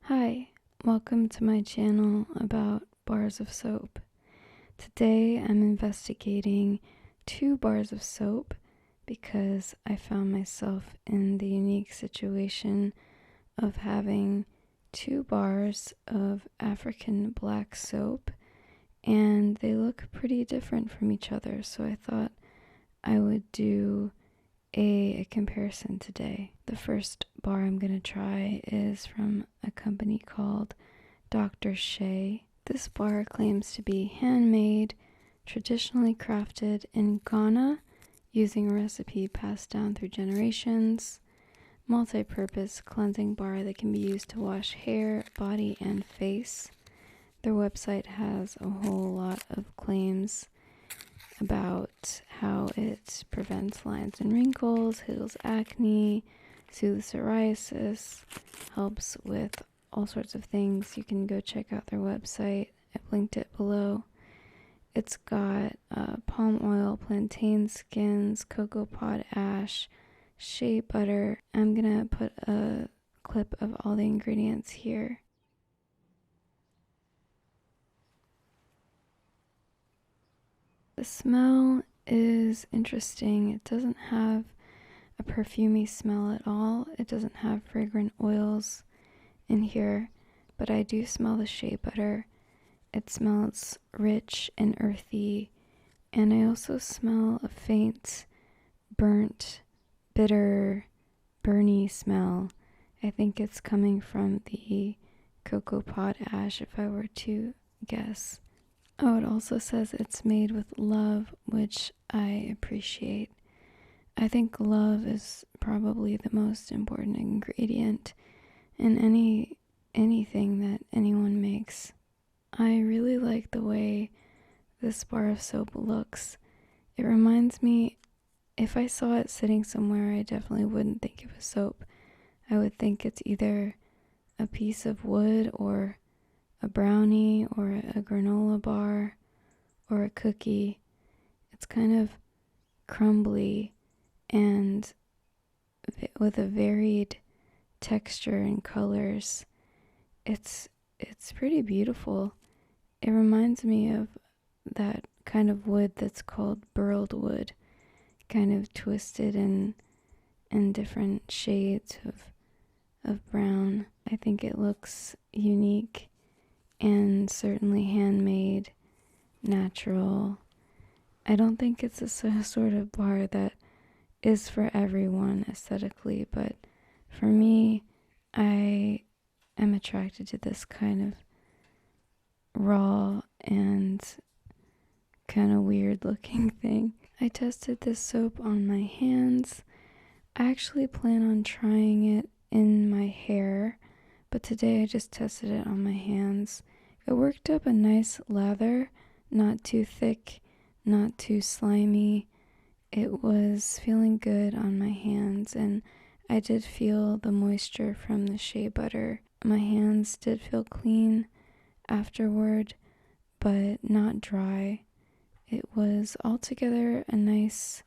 Hi, welcome to my channel about bars of soap. Today I'm investigating 2 bars of soap because I found myself in the unique situation of having 2 bars of African black soap, and they look pretty different from each other, so I thought I would do a comparison today. The first bar I'm going to try is from a company called Dr. Shea. This bar claims to be handmade, traditionally crafted in Ghana, using a recipe passed down through generations. Multi-purpose cleansing bar that can be used to wash hair, body, and face. Their website has a whole lot of claims about how it prevents lines and wrinkles, heals acne, soothes psoriasis, helps with all sorts of things. You can go check out their website. I've linked it below. It's got palm oil, plantain skins, cocoa pod ash, shea butter. I'm gonna put a clip of all the ingredients here. The smell is interesting. It doesn't have a perfumey smell at all. It doesn't have fragrant oils in here, but I do smell the shea butter. It smells rich and earthy, and I also smell a faint, burnt, bitter, burny smell. I think it's coming from the cocoa pod ash, if I were to guess. Oh, it also says it's made with love, which I appreciate. I think love is probably the most important ingredient in anything that anyone makes. I really like the way this bar of soap looks. It reminds me, if I saw it sitting somewhere, I definitely wouldn't think it was soap. I would think it's either a piece of wood or a brownie or a granola bar or a cookie. It's kind of crumbly and with a varied texture and colors. It's pretty beautiful. It reminds me of that kind of wood that's called burled wood, kind of twisted in different shades of brown. I think it looks unique and certainly handmade, natural. I don't think it's a sort of bar that is for everyone aesthetically, but for me, I am attracted to this kind of raw and kind of weird looking thing. I tested this soap on my hands. I actually plan on trying it in my hair, but today I just tested it on my hands. It worked up a nice lather, not too thick, not too slimy. It was feeling good on my hands, and I did feel the moisture from the shea butter. My hands did feel clean afterward, but not dry. It was altogether a nice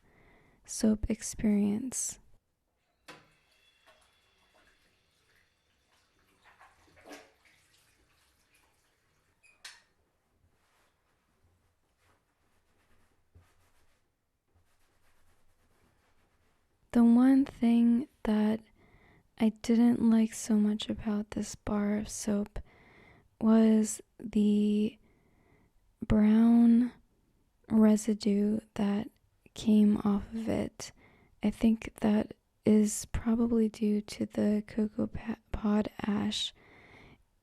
soap experience. The one thing that I didn't like so much about this bar of soap was the brown residue that came off of it. I think that is probably due to the cocoa pod ash.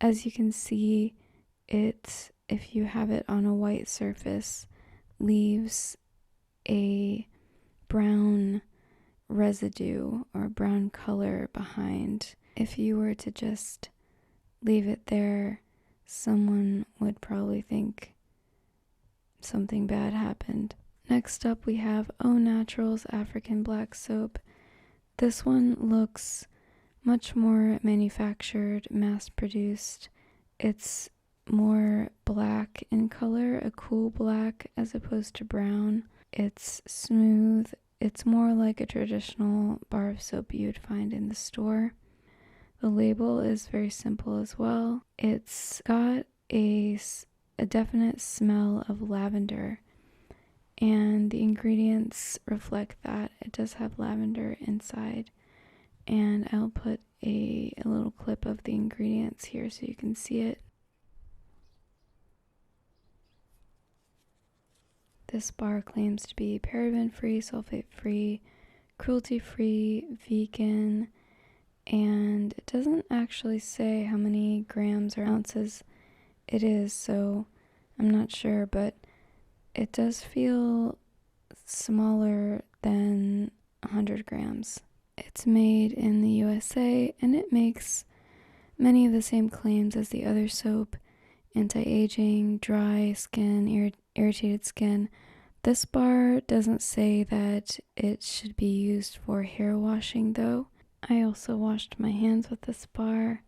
As you can see, it, if you have it on a white surface, leaves a brown residue or brown color behind. If you were to just leave it there, someone would probably think something bad happened. Next up we have O Naturals African Black Soap. This one looks much more manufactured, mass-produced. It's more black in color, a cool black as opposed to brown. It's smooth. It's more like a traditional bar of soap you'd find in the store. The label is very simple as well. It's got a definite smell of lavender, and the ingredients reflect that. It does have lavender inside, and I'll put a little clip of the ingredients here so you can see it. This bar claims to be paraben-free, sulfate-free, cruelty-free, vegan, and it doesn't actually say how many grams or ounces it is, so I'm not sure, but it does feel smaller than 100 grams. It's made in the USA, and it makes many of the same claims as the other soap: anti-aging, dry skin, irritated skin. This bar doesn't say that it should be used for hair washing though. I also washed my hands with this bar,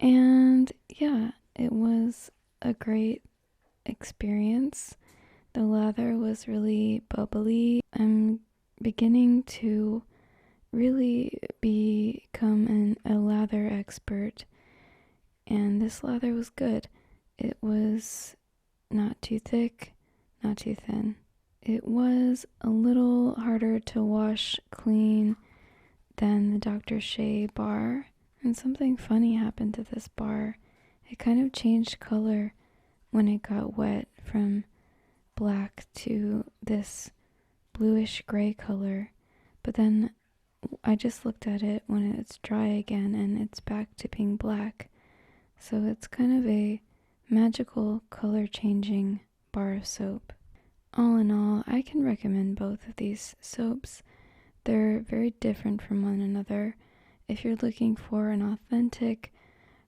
and yeah, it was a great experience. The lather was really bubbly. I'm beginning to really become a lather expert, and this lather was good. It was not too thick, not too thin. It was a little harder to wash clean than the Dr. Shea bar, and something funny happened to this bar. It kind of changed color when it got wet from black to this bluish gray color, but then I just looked at it when it's dry again and it's back to being black. So it's kind of a magical color changing bar of soap. All in all, I can recommend both of these soaps. They're very different from one another. If you're looking for an authentic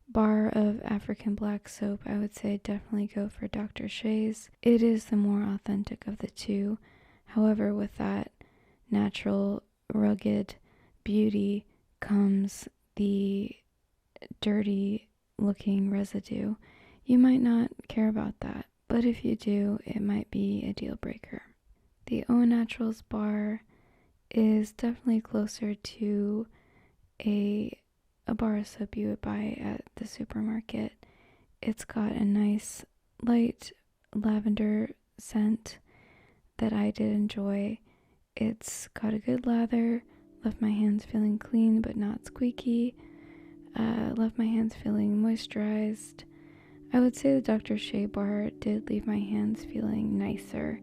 bar of African black soap, I would say definitely go for Dr. Shea's. It is the more authentic of the two. However, with that natural, rugged beauty comes the dirty looking residue. You might not care about that, but if you do, it might be a deal breaker. The O Naturals bar is definitely closer to a bar of soap you would buy at the supermarket. It's got a nice light lavender scent that I did enjoy. It's got a good lather, left my hands feeling clean but not squeaky, left my hands feeling moisturized. I would say the Dr. Shea bar did leave my hands feeling nicer.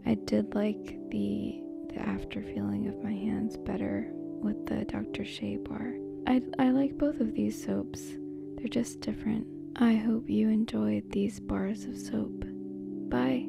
I did like the after feeling of my hands better with the Dr. Shea bar. I like both of these soaps. They're just different. I hope you enjoyed these bars of soap. Bye.